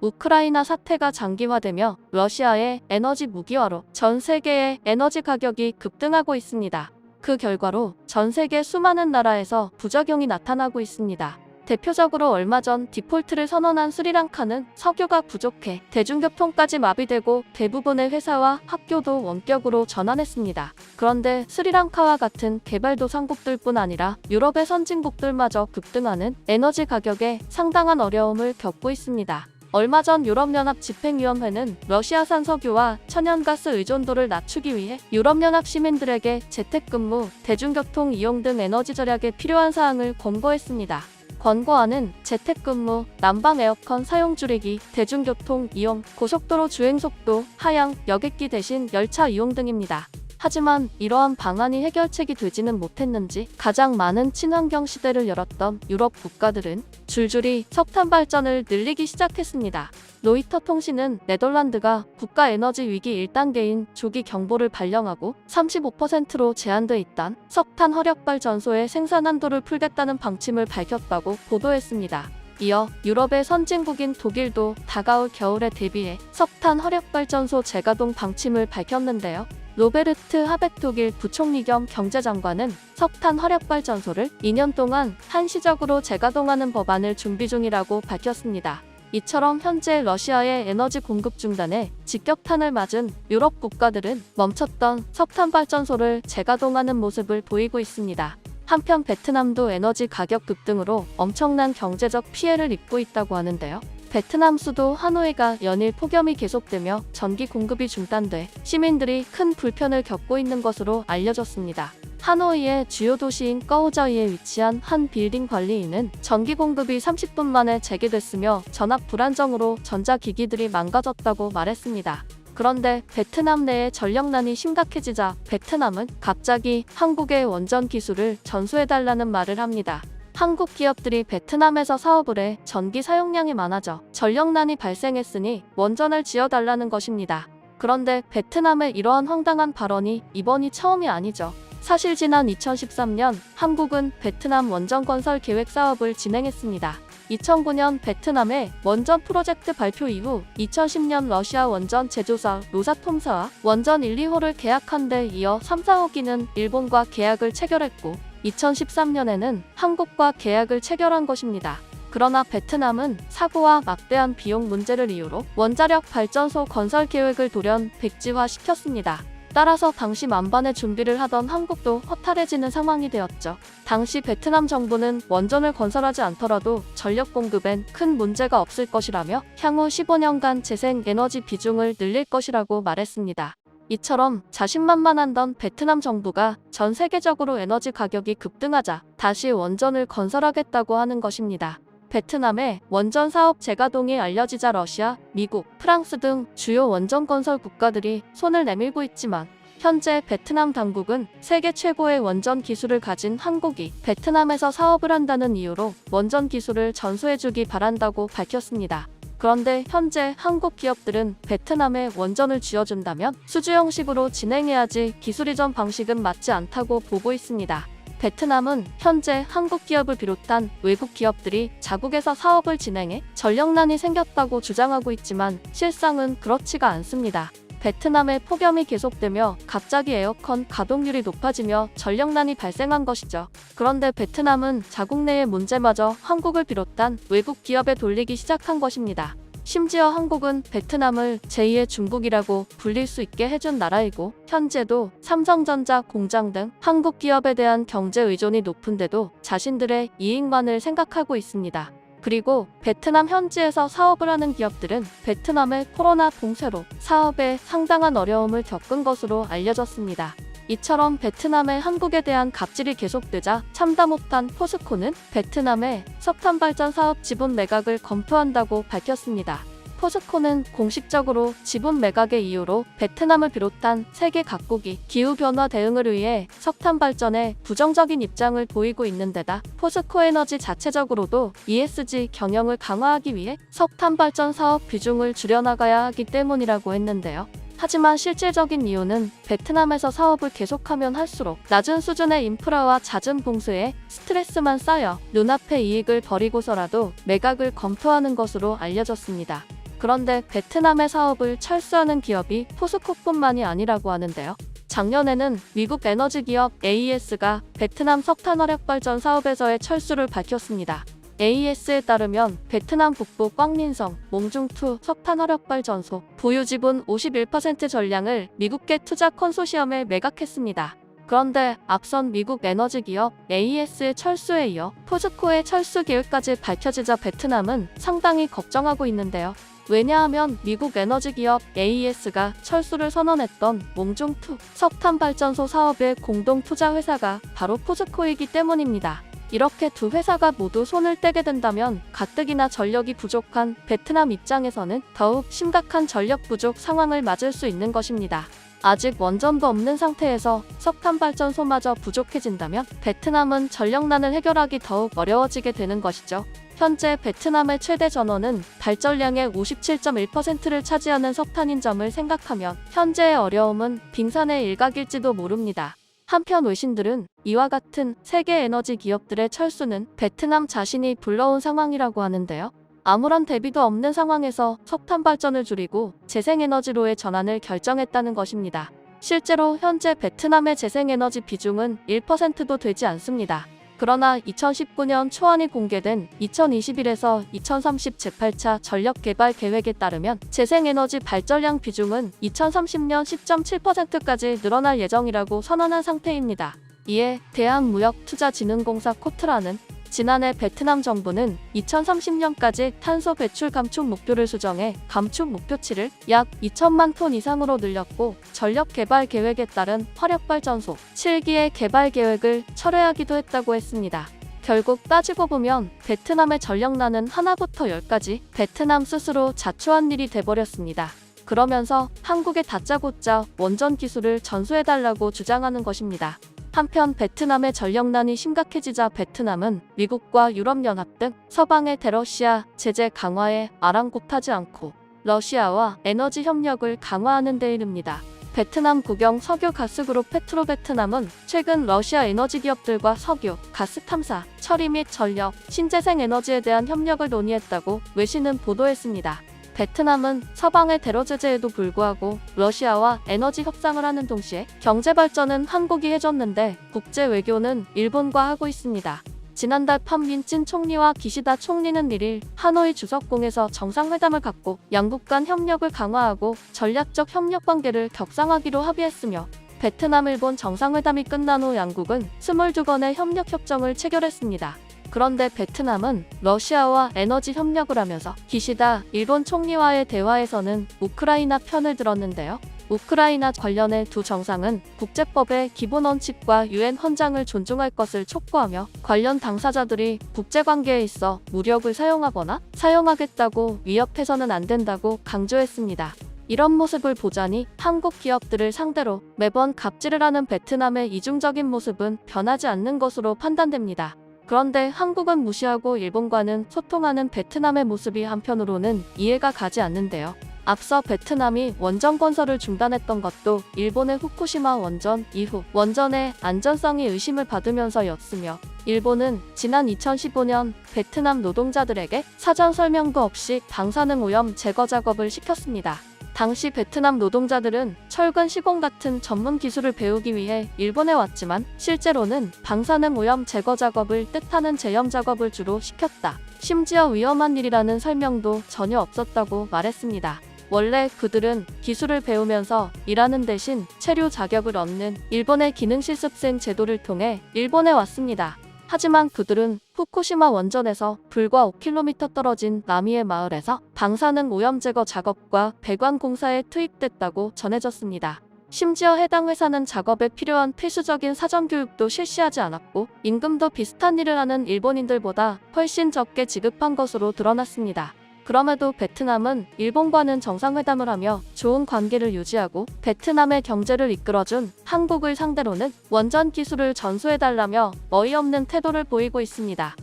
우크라이나 사태가 장기화되며 러시아의 에너지 무기화로 전 세계의 에너지 가격이 급등하고 있습니다. 그 결과로 전 세계 수많은 나라에서 부작용이 나타나고 있습니다. 대표적으로 얼마 전 디폴트를 선언한 스리랑카는 석유가 부족해 대중교통까지 마비되고 대부분의 회사와 학교도 원격으로 전환했습니다. 그런데 스리랑카와 같은 개발도상국들뿐 아니라 유럽의 선진국들마저 급등하는 에너지 가격에 상당한 어려움을 겪고 있습니다. 얼마 전 유럽연합 집행위원회는 러시아산 석유와 천연가스 의존도를 낮추기 위해 유럽연합 시민들에게 재택근무, 대중교통 이용 등 에너지 절약에 필요한 사항을 권고했습니다. 권고안은 재택근무, 난방 에어컨 사용 줄이기, 대중교통 이용, 고속도로 주행속도 하향, 여객기 대신 열차 이용 등입니다. 하지만 이러한 방안이 해결책이 되지는 못했는지 가장 많은 친환경 시대를 열었던 유럽 국가들은 줄줄이 석탄 발전을 늘리기 시작했습니다. 로이터 통신은 네덜란드가 국가 에너지 위기 1단계인 조기 경보를 발령하고 35%로 제한돼 있던 석탄 화력발전소의 생산 한도를 풀겠다는 방침을 밝혔다고 보도했습니다. 이어 유럽의 선진국인 독일도 다가올 겨울에 대비해 석탄 화력발전소 재가동 방침을 밝혔는데요. 로베르트 하벡 독일 부총리 겸 경제장관은 석탄 화력발전소를 2년 동안 한시적으로 재가동하는 법안을 준비 중이라고 밝혔습니다. 이처럼 현재 러시아의 에너지 공급 중단에 직격탄을 맞은 유럽 국가들은 멈췄던 석탄 발전소를 재가동하는 모습을 보이고 있습니다. 한편 베트남도 에너지 가격 급등으로 엄청난 경제적 피해를 입고 있다고 하는데요. 베트남 수도 하노이가 연일 폭염이 계속되며 전기 공급이 중단돼 시민들이 큰 불편을 겪고 있는 것으로 알려졌습니다. 하노이의 주요 도시인 꺼우저이에 위치한 한 빌딩 관리인은 전기 공급이 30분 만에 재개됐으며 전압 불안정으로 전자기기들이 망가졌다고 말했습니다. 그런데 베트남 내에 전력난이 심각해지자 베트남은 갑자기 한국의 원전 기술을 전수해달라는 말을 합니다. 한국 기업들이 베트남에서 사업을 해 전기 사용량이 많아져 전력난이 발생했으니 원전을 지어달라는 것입니다. 그런데 베트남의 이러한 황당한 발언이 이번이 처음이 아니죠. 사실 지난 2013년 한국은 베트남 원전 건설 계획 사업을 진행했습니다. 2009년 베트남의 원전 프로젝트 발표 이후 2010년 러시아 원전 제조사 로사톰사와 원전 1, 2호를 계약한 데 이어 3, 4호기는 일본과 계약을 체결했고 2013년에는 한국과 계약을 체결한 것입니다. 그러나 베트남은 사고와 막대한 비용 문제를 이유로 원자력 발전소 건설 계획을 돌연 백지화시켰습니다. 따라서 당시 만반의 준비를 하던 한국도 허탈해지는 상황이 되었죠. 당시 베트남 정부는 원전을 건설하지 않더라도 전력 공급엔 큰 문제가 없을 것이라며 향후 15년간 재생에너지 비중을 늘릴 것이라고 말했습니다. 이처럼 자신만만하던 베트남 정부가 전 세계적으로 에너지 가격이 급등하자 다시 원전을 건설하겠다고 하는 것입니다. 베트남의 원전 사업 재가동이 알려지자 러시아, 미국, 프랑스 등 주요 원전 건설 국가들이 손을 내밀고 있지만 현재 베트남 당국은 세계 최고의 원전 기술을 가진 한국이 베트남에서 사업을 한다는 이유로 원전 기술을 전수해주기 바란다고 밝혔습니다. 그런데 현재 한국 기업들은 베트남에 원전을 지어준다면 수주 형식으로 진행해야지 기술 이전 방식은 맞지 않다고 보고 있습니다. 베트남은 현재 한국 기업을 비롯한 외국 기업들이 자국에서 사업을 진행해 전력난이 생겼다고 주장하고 있지만 실상은 그렇지가 않습니다. 베트남의 폭염이 계속되며 갑자기 에어컨 가동률이 높아지며 전력난이 발생한 것이죠. 그런데 베트남은 자국 내의 문제마저 한국을 비롯한 외국 기업에 돌리기 시작한 것입니다. 심지어 한국은 베트남을 제2의 중국이라고 불릴 수 있게 해준 나라이고 현재도 삼성전자 공장 등 한국 기업에 대한 경제 의존이 높은데도 자신들의 이익만을 생각하고 있습니다. 그리고 베트남 현지에서 사업을 하는 기업들은 베트남의 코로나 봉쇄로 사업에 상당한 어려움을 겪은 것으로 알려졌습니다. 이처럼 베트남의 한국에 대한 갑질이 계속되자 참다 못한 포스코는 베트남의 석탄 발전 사업 지분 매각을 검토한다고 밝혔습니다. 포스코는 공식적으로 지분 매각의 이유로 베트남을 비롯한 세계 각국이 기후변화 대응을 위해 석탄 발전에 부정적인 입장을 보이고 있는 데다 포스코에너지 자체적으로도 ESG 경영을 강화하기 위해 석탄 발전 사업 비중을 줄여나가야 하기 때문이라고 했는데요. 하지만 실질적인 이유는 베트남에서 사업을 계속하면 할수록 낮은 수준의 인프라와 잦은 봉쇄에 스트레스만 쌓여 눈앞의 이익을 버리고서라도 매각을 검토하는 것으로 알려졌습니다. 그런데 베트남의 사업을 철수하는 기업이 포스코뿐만이 아니라고 하는데요. 작년에는 미국 에너지 기업 AES가 베트남 석탄 화력 발전 사업에서의 철수를 밝혔습니다. AES에 따르면 베트남 북부 꽝민성 몽중투 석탄 화력 발전소 보유 지분 51% 전량을 미국계 투자 컨소시엄에 매각했습니다. 그런데 앞선 미국 에너지 기업 AES의 철수에 이어 포스코의 철수 계획까지 밝혀지자 베트남은 상당히 걱정하고 있는데요. 왜냐하면 미국 에너지 기업 AES가 철수를 선언했던 몽중투 석탄 발전소 사업의 공동 투자 회사가 바로 포스코이기 때문입니다. 이렇게 두 회사가 모두 손을 떼게 된다면 가뜩이나 전력이 부족한 베트남 입장에서는 더욱 심각한 전력 부족 상황을 맞을 수 있는 것입니다. 아직 원전도 없는 상태에서 석탄 발전소마저 부족해진다면 베트남은 전력난을 해결하기 더욱 어려워지게 되는 것이죠. 현재 베트남의 최대 전원은 발전량의 57.1%를 차지하는 석탄인 점을 생각하면 현재의 어려움은 빙산의 일각일지도 모릅니다. 한편 외신들은 이와 같은 세계 에너지 기업들의 철수는 베트남 자신이 불러온 상황이라고 하는데요. 아무런 대비도 없는 상황에서 석탄 발전을 줄이고 재생에너지로의 전환을 결정했다는 것입니다. 실제로 현재 베트남의 재생에너지 비중은 1%도 되지 않습니다. 그러나 2019년 초안이 공개된 2021에서 2030 제8차 전력개발 계획에 따르면 재생에너지 발전량 비중은 2030년 10.7%까지 늘어날 예정이라고 선언한 상태입니다. 이에 대한무역투자진흥공사 코트라는 지난해 베트남 정부는 2030년까지 탄소 배출 감축 목표를 수정해 감축 목표치를 약 2천만 톤 이상으로 늘렸고 전력 개발 계획에 따른 화력발전소 7기의 개발 계획을 철회하기도 했다고 했습니다. 결국 따지고 보면 베트남의 전력난은 하나부터 10까지 베트남 스스로 자초한 일이 돼버렸습니다. 그러면서 한국에 다짜고짜 원전 기술을 전수해달라고 주장하는 것입니다. 한편 베트남의 전력난이 심각해지자 베트남은 미국과 유럽연합 등 서방의 대러시아 제재 강화에 아랑곳하지 않고 러시아와 에너지 협력을 강화하는 데 이릅니다. 베트남 국영 석유 가스그룹 페트로베트남은 최근 러시아 에너지 기업들과 석유, 가스 탐사, 처리 및 전력, 신재생 에너지에 대한 협력을 논의했다고 외신은 보도했습니다. 베트남은 서방의 테러 제재에도 불구하고 러시아와 에너지 협상을 하는 동시에 경제 발전은 한국이 해줬는데 국제 외교는 일본과 하고 있습니다. 지난달 판민진 총리와 기시다 총리는 1일 하노이 주석궁에서 정상회담을 갖고 양국 간 협력을 강화하고 전략적 협력 관계를 격상하기로 합의했으며 베트남 일본 정상회담이 끝난 후 양국은 22건의 협력 협정을 체결했습니다. 그런데 베트남은 러시아와 에너지 협력을 하면서 기시다 일본 총리와의 대화에서는 우크라이나 편을 들었는데요. 우크라이나 관련해 두 정상은 국제법의 기본 원칙과 유엔 헌장을 존중할 것을 촉구하며 관련 당사자들이 국제관계에 있어 무력을 사용하거나 사용하겠다고 위협해서는 안 된다고 강조했습니다. 이런 모습을 보자니 한국 기업들을 상대로 매번 갑질을 하는 베트남의 이중적인 모습은 변하지 않는 것으로 판단됩니다. 그런데 한국은 무시하고 일본과는 소통하는 베트남의 모습이 한편으로는 이해가 가지 않는데요. 앞서 베트남이 원전 건설을 중단했던 것도 일본의 후쿠시마 원전 이후 원전의 안전성이 의심을 받으면서였으며 일본은 지난 2015년 베트남 노동자들에게 사전 설명도 없이 방사능 오염 제거 작업을 시켰습니다. 당시 베트남 노동자들은 철근 시공 같은 전문 기술을 배우기 위해 일본에 왔지만 실제로는 방사능 오염 제거 작업을 뜻하는 제염 작업을 주로 시켰다. 심지어 위험한 일이라는 설명도 전혀 없었다고 말했습니다. 원래 그들은 기술을 배우면서 일하는 대신 체류 자격을 얻는 일본의 기능실습생 제도를 통해 일본에 왔습니다. 하지만 그들은 후쿠시마 원전에서 불과 5km 떨어진 나미의 마을에서 방사능 오염 제거 작업과 배관 공사에 투입됐다고 전해졌습니다. 심지어 해당 회사는 작업에 필요한 필수적인 사전 교육도 실시하지 않았고 임금도 비슷한 일을 하는 일본인들보다 훨씬 적게 지급한 것으로 드러났습니다. 그럼에도 베트남은 일본과는 정상회담을 하며 좋은 관계를 유지하고 베트남의 경제를 이끌어준 한국을 상대로는 원전 기술을 전수해달라며 어이없는 태도를 보이고 있습니다.